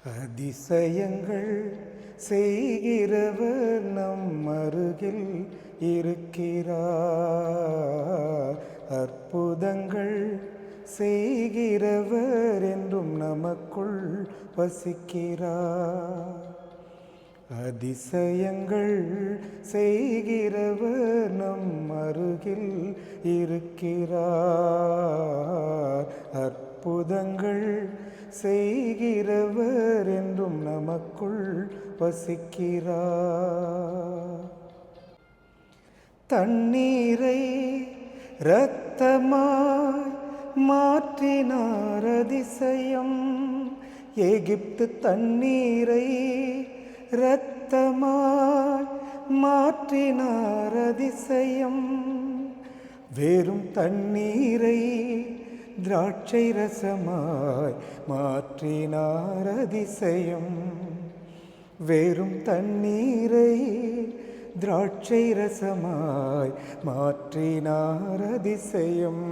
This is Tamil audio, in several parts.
அதிசயங்கள் செய்கிறவர் நம் அருகில் இருக்கிறார். அற்புதங்கள் செய்கிறவர் என்றும் நமக்குள் வசிக்கிறார். அதிசயங்கள் செய்கிறவர் நம் அருகில் இருக்கிறார். அற்புதங்கள் செய்கிறவர் என்றும் நமக்குள் வசிக்கிறார். தண்ணீரை இரத்தமாய் மாற்றினார் அதிசயம். எகிப்து தண்ணீரை இரத்தமாய் மாற்றினார் அதிசயம். வெறும் தண்ணீரை திராட்சை ரசமாய் மாற்றினார் அதிசயம். வெறும் தண்ணீரை திராட்சை ரசமாய் மாற்றினார் அதிசயம்.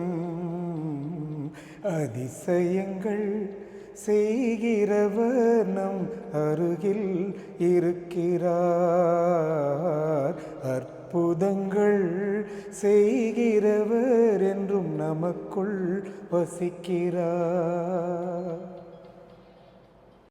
அதிசயங்கள் செய்கிறவர் நம் அருகில் இருக்கிறார். அற்புதங்கள் செய்கிறவர் என்றும் நமக்குள் வசிக்கிறார்.